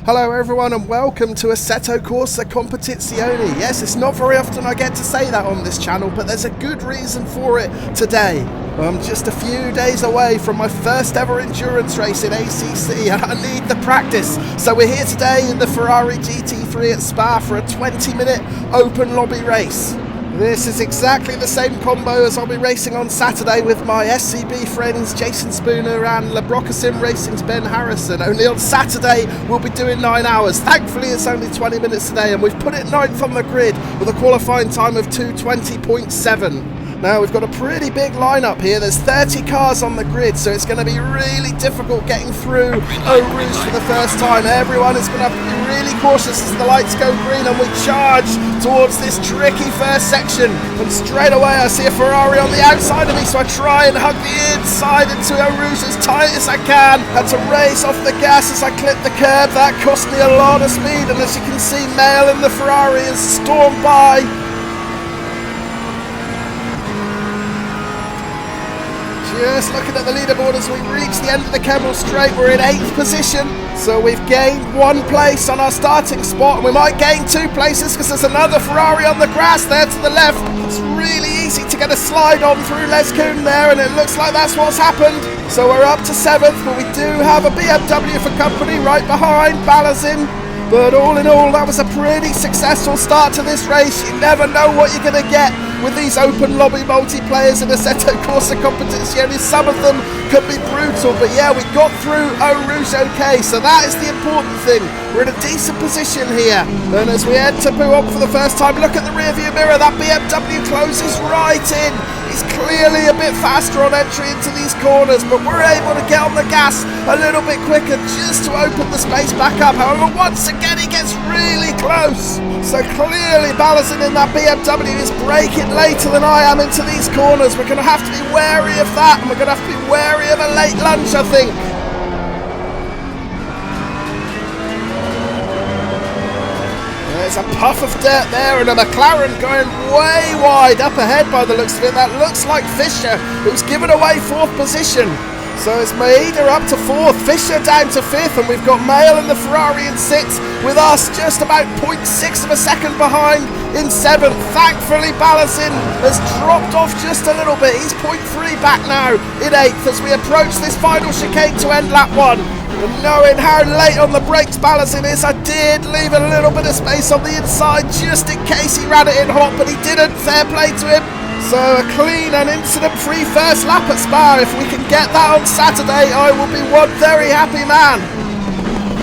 Hello everyone and welcome to Assetto Corsa Competizione. Yes, it's not very often I get to say that on this channel, but there's a good reason for it today. I'm just a few days away from my first ever endurance race in ACC and I need the practice. So we're here today in the Ferrari GT3 at Spa for a 20-minute open lobby race. This is exactly the same combo as I'll be racing on Saturday with my SCB friends Jason Spooner and Labrocasim Racing's Ben Harrison. Only on Saturday we'll be doing 9 hours. Thankfully it's only 20 minutes today and we've put it 9th on the grid with a qualifying time of 2:20.7. Now we've got a pretty big lineup here. There's 30 cars on the grid, so it's going to be really difficult getting through Eau Rouge for the first time. Everyone is going to have to be really cautious as the lights go green and we charge towards this tricky first section. And straight away I see a Ferrari on the outside of me, so I try and hug the inside into Eau Rouge as tight as I can. Had to race off the gas as I clipped the curb. That cost me a lot of speed, and as you can see, Mail in the Ferrari has stormed by. Just looking at the leaderboard as we reach the end of the Kemmel Straight, we're in 8th position. So we've gained 1 place on our starting spot, and we might gain 2 places because there's another Ferrari on the grass there to the left. It's really easy to get a slide on through Les Coon there, and it looks like that's what's happened. So we're up to 7th, but we do have a BMW for company right behind Balazin. But all in all, that was a pretty successful start to this race. You never know what you're going to get with these open lobby multiplayers in Assetto Corsa Competizione. Some of them could be brutal, but yeah, we got through Eau Rouge okay, so that is the important thing. We're in a decent position here. And as we enter Puop for the first time, look at the rear view mirror. That BMW closes right in. He's clearly a bit faster on entry into these corners, but we're able to get on the gas a little bit quicker just to open the space back up. However, once again, he gets really close. So clearly, Balazin in that BMW is braking later than I am into these corners. We're going to have to be wary of that, and we're going to have to be wary of a late lunge, I think. There's a puff of dirt there and a McLaren going way wide up ahead by the looks of it. That looks like Fischer, who's given away 4th position. So it's Maeda up to 4th, Fischer down to 5th, and we've got Mail in the Ferrari in 6th, with us just about 0.6 of a second behind in 7th. Thankfully, Balazin has dropped off just a little bit. He's 0.3 back now in 8th as we approach this final chicane to end lap 1. And knowing how late on the brakes Balazin is, I did leave a little bit of space on the inside just in case he ran it in hot, but he didn't. Fair play to him. So a clean and incident-free first lap at Spa. If we can get that on Saturday, I will be one very happy man.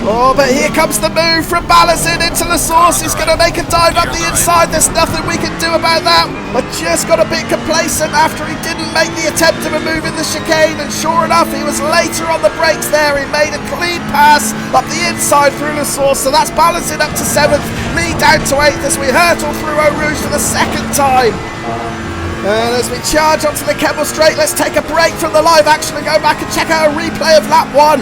Oh, but here comes the move from Balazin into the source. He's going to make a dive up the inside. There's nothing we can do about that. I just got a bit complacent after he didn't make the attempt of a move in the chicane, and sure enough, he was later on the brakes there. He made a clean pass up the inside through the source. So that's Balazin up to 7th, me down to 8th as we hurtle through Eau Rouge for the 2nd time. And as we charge onto the Kemmel Straight, let's take a break from the live action and go back and check out a replay of lap 1.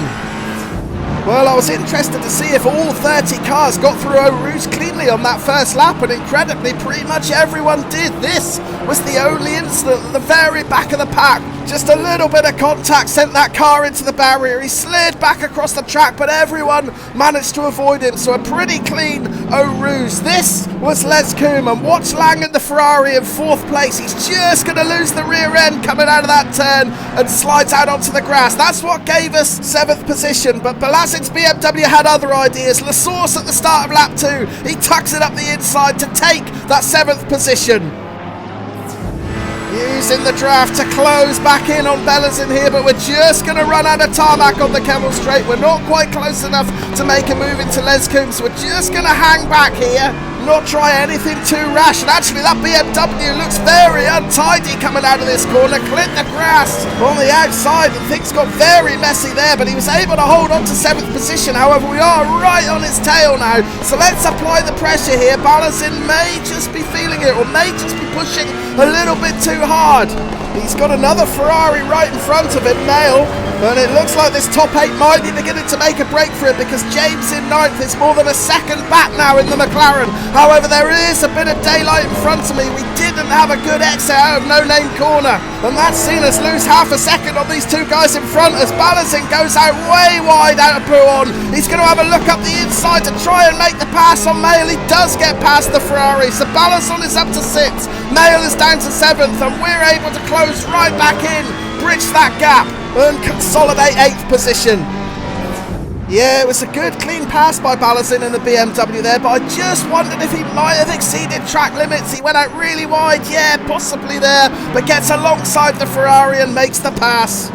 Well, I was interested to see if all 30 cars got through Eau Rouge cleanly on that first lap, and incredibly, pretty much everyone did. This was the only incident at the very back of the pack. Just a little bit of contact sent that car into the barrier. He slid back across the track, but everyone managed to avoid him. So a pretty clean Eau Rouge. This was Les Coon, and watch Lang in the Ferrari in 4th place. He's just going to lose the rear end coming out of that turn and slides out onto the grass. That's what gave us 7th position, but Balazin's BMW had other ideas. La Source at the start of lap 2, he tucks it up the inside to take that 7th position. Using the draft to close back in on Balazin here, but we're just going to run out of tarmac on the Kemmel Straight. We're not quite close enough to make a move into Les Coon, so we're just going to hang back here, not try anything too rash. And actually that BMW looks very untidy coming out of this corner. Clip the grass on the outside and things got very messy there, but he was able to hold on to 7th position. However, we are right on his tail now, so let's apply the pressure here. Balazin may just be feeling it, or may just be pushing a little bit too hard. He's got another Ferrari right in front of him, Mail. And it looks like this top 8 might be beginning to make a break for it, because James in 9th is more than a second back now in the McLaren. However, there is a bit of daylight in front of me. We didn't have a good exit out of No Name Corner, and that's seen us lose half a second on these 2 guys in front as Balazin goes out way wide out of Buon. He's going to have a look up the inside to try and make the pass on Mail. He does get past the Ferrari, so Balazin is up to 6th. Mail is down to 7th, and we're able to close right back in, bridge that gap and consolidate 8th position. Yeah, it was a good clean pass by Balazin in the BMW there, but I just wondered if he might have exceeded track limits. He went out really wide, yeah, possibly there, but gets alongside the Ferrari and makes the pass.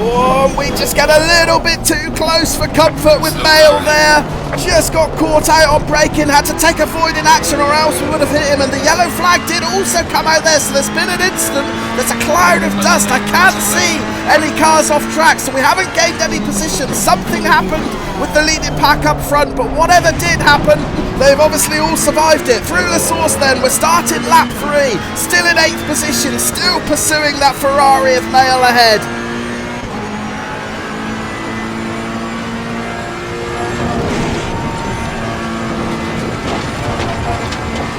Oh, we just get a little bit too close for comfort with Mail there. Just got caught out on braking, had to take a void in action or else we would have hit him, and the yellow flag did also come out there, so there's been an incident. There's a cloud of dust. I can't see any cars off track, so we haven't gained any position. Something happened with the leading pack up front, but whatever did happen, they've obviously all survived it. Through the source then, we're starting lap 3, still in 8th position, still pursuing that Ferrari of Mail ahead.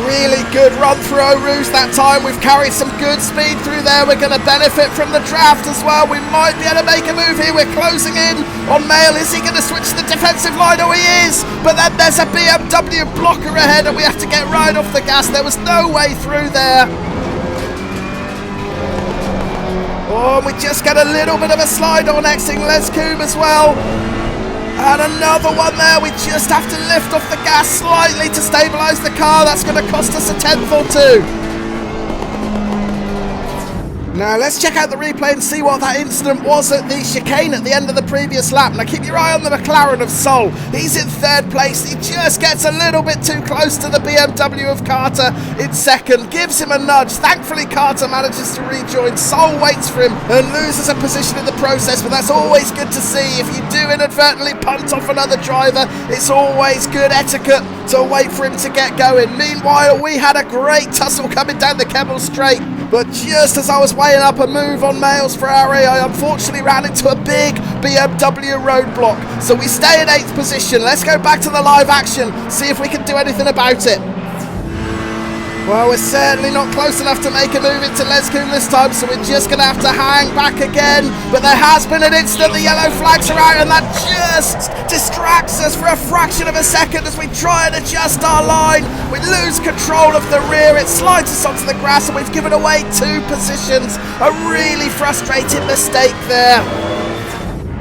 Really good run through Eau Rouge that time. We've carried some good speed through there. We're going to benefit from the draft as well. We might be able to make a move here. We're closing in on Mail. Is he going to switch to the defensive line? Oh, he is. But then there's a BMW blocker ahead and we have to get right off the gas. There was no way through there. Oh, and we just get a little bit of a slide on exiting Les Coombe as well. And another one there. We just have to lift off the gas slightly to stabilise the car. That's going to cost us a 10th or 2. Now let's check out the replay and see what that incident was at the chicane at the end of the previous lap. Now keep your eye on the McLaren of Sol. He's in 3rd place. He just gets a little bit too close to the BMW of Carter in 2nd. Gives him a nudge. Thankfully Carter manages to rejoin. Sol waits for him and loses a position in the process, but that's always good to see. If you do inadvertently punt off another driver, it's always good etiquette to wait for him to get going. Meanwhile, we had a great tussle coming down the Kemmel Straight, but just as I was weighing up a move on Mail's Ferrari, I unfortunately ran into a big BMW roadblock. So we stay in 8th position. Let's go back to the live action, see if we can do anything about it. Well, we're certainly not close enough to make a move into Les Coombe this time, so we're just going to have to hang back again. But there has been an instant, the yellow flags are out, and that just distracts us for a fraction of a second as we try and adjust our line. We lose control of the rear, it slides us onto the grass, and we've given away 2 positions. A really frustrating mistake there.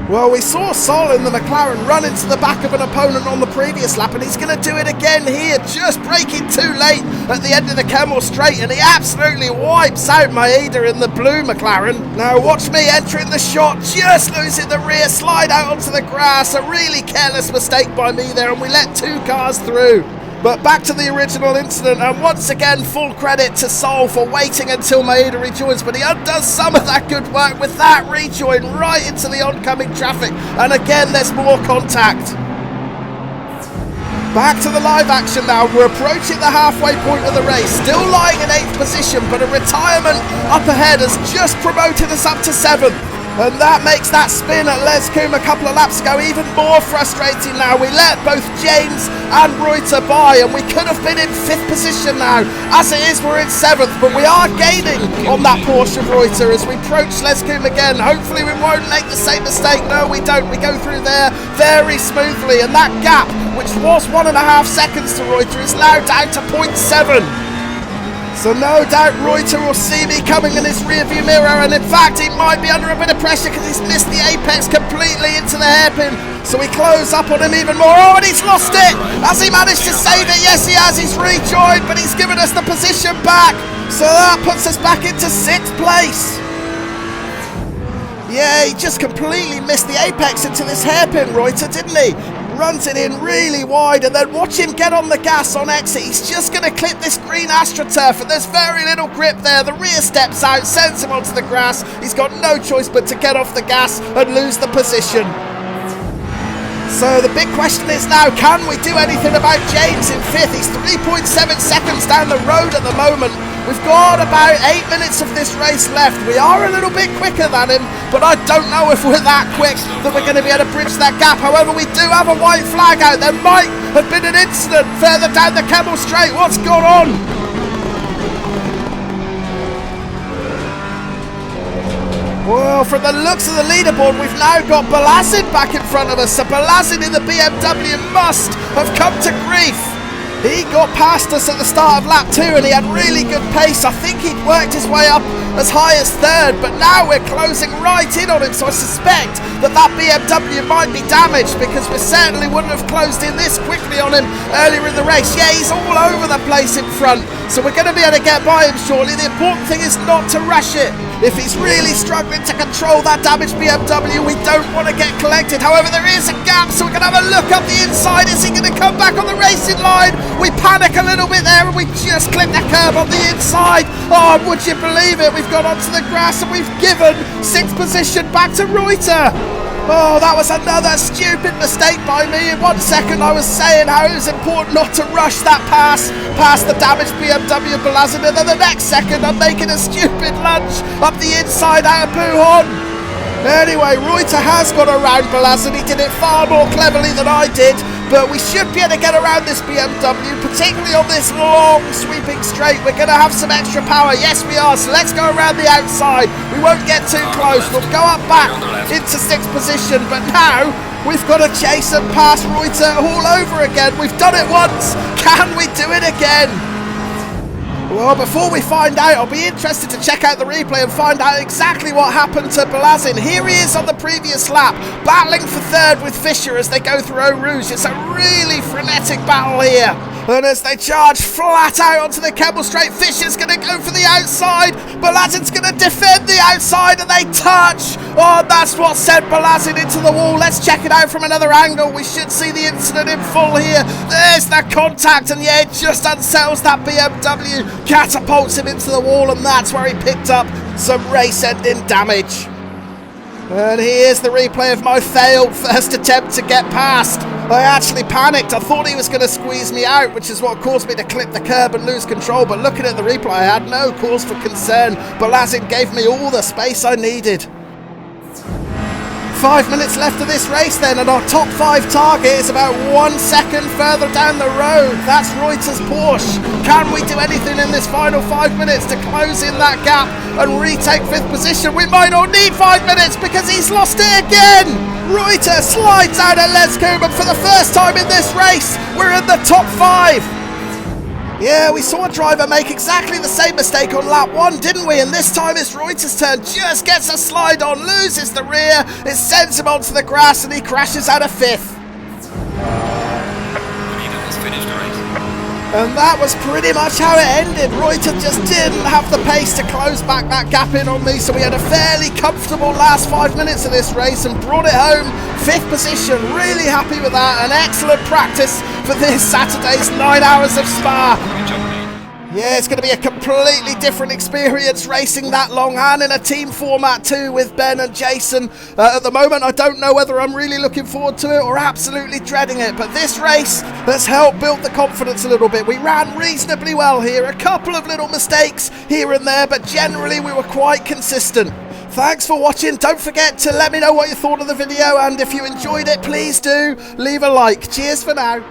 Well, we saw Sol in the McLaren run into the back of an opponent on the previous lap, and he's going to do it again here, just braking too late at the end of the Kemmel Straight, and he absolutely wipes out Maeda in the blue McLaren. Now watch me entering the shot, just losing the rear, slide out onto the grass. A really careless mistake by me there, and we let 2 cars through. But back to the original incident, and once again full credit to Sol for waiting until Maeda rejoins, but he undoes some of that good work with that rejoin right into the oncoming traffic, and again there's more contact. Back to the live action now. We're approaching the halfway point of the race, still lying in 8th position, but a retirement up ahead has just promoted us up to 7th. And that makes that spin at Les Coombe a couple of laps ago even more frustrating now. We let both James and Reuter by, and we could have been in 5th position now. As it is, we're in 7th, but we are gaining on that Porsche of Reuter as we approach Les Coombe again. Hopefully we won't make the same mistake. No, we don't. We go through there very smoothly, and that gap, which was 1.5 seconds to Reuter, is now down to 0.7. So no doubt Reuter will see me coming in his rearview mirror, and in fact he might be under a bit of pressure because he's missed the apex completely into the hairpin. So we close up on him even more. Oh, and he's lost it! Has he managed to save it? Yes, he has. He's rejoined, but he's given us the position back. So that puts us back into 6th place. Yeah, he just completely missed the apex into this hairpin, Reuter, didn't he? Runs it in really wide, and then watch him get on the gas on exit. He's just going to clip this green AstroTurf, and there's very little grip there. The rear steps out, sends him onto the grass. He's got no choice but to get off the gas and lose the position. So the big question is now, can we do anything about James in 5th? He's 3.7 seconds down the road at the moment. We've got about 8 minutes of this race left. We are a little bit quicker than him, but I don't know if we're that quick that we're going to be able to bridge that gap. However, we do have a white flag out. There might have been an incident further down the Kemmel Straight. What's gone on? Well, from the looks of the leaderboard, we've now got Balazin back in front of us. So Balazin in the BMW must have come to grief. He got past us at the start of lap 2 and he had really good pace. I think he'd worked his way up as high as 3rd, but now we're closing right in on him, so I suspect that BMW might be damaged, because we certainly wouldn't have closed in this quickly on him earlier in the race. Yeah, he's all over the place in front, so we're going to be able to get by him shortly. The important thing is not to rush it. If he's really struggling to control that damaged BMW, we don't want to get collected. However, there is a gap, so we're going to have a look up the inside. Is he going to come back on the racing line? We panic a little bit there and we just clip the curb on the inside. Oh, would you believe it? We've gone onto the grass and we've given 6th position back to Reuter. Oh, that was another stupid mistake by me. In 1 second I was saying how it was important not to rush that pass past the damaged BMW Balazin, and then the next second I'm making a stupid lunge up the inside out of Buhon. Anyway, Reuter has got around Balazin. He did it far more cleverly than I did, but we should be able to get around this BMW, particularly on this long sweeping straight. We're going to have some extra power. Yes, we are. So let's go around the outside. We won't get too close. We'll go up back into 6th position, but now we've got to chase and pass Reuter all over again. We've done it once. Can we do it again? Well, before we find out, I'll be interested to check out the replay and find out exactly what happened to Balazin. Here he is on the previous lap, battling for 3rd with Fisher as they go through Eau Rouge. It's a really frenetic battle here. And as they charge flat out onto the Kemmel Straight, Fisher's going to go for the outside. Balazin's going to defend the outside and they touch. Oh, that's what sent Balazin into the wall. Let's check it out from another angle. We should see the incident in full here. There's the contact, and yeah, it just unsettles that BMW, catapults him into the wall, and that's where he picked up some race-ending damage. And here's the replay of my failed first attempt to get past. I actually panicked. I thought he was going to squeeze me out, which is what caused me to clip the curb and lose control. But looking at the replay, I had no cause for concern. Balazin gave me all the space I needed. 5 minutes left of this race then, and our top 5 target is about 1 second further down the road. That's Reuter's Porsche. Can we do anything in this final 5 minutes to close in that gap and retake 5th position? We might not need 5 minutes because he's lost it again. Reuter slides out at Les Koeman for the first time in this race. We're in the top 5. Yeah, we saw a driver make exactly the same mistake on lap 1, didn't we? And this time it's Reuter's turn. Just gets a slide on, loses the rear, it sends him onto the grass, and he crashes out of 5th. And that was pretty much how it ended. Reuter just didn't have the pace to close back that gap in on me, so we had a fairly comfortable last 5 minutes of this race and brought it home. 5th position, really happy with that. An excellent practice for this Saturday's 9 hours of Spa. Yeah, it's going to be a completely different experience racing that long, and in a team format too with Ben and Jason. At the moment, I don't know whether I'm really looking forward to it or absolutely dreading it, but this race has helped build the confidence a little bit. We ran reasonably well here, a couple of little mistakes here and there, but generally we were quite consistent. Thanks for watching. Don't forget to let me know what you thought of the video, and if you enjoyed it, please do leave a like. Cheers for now.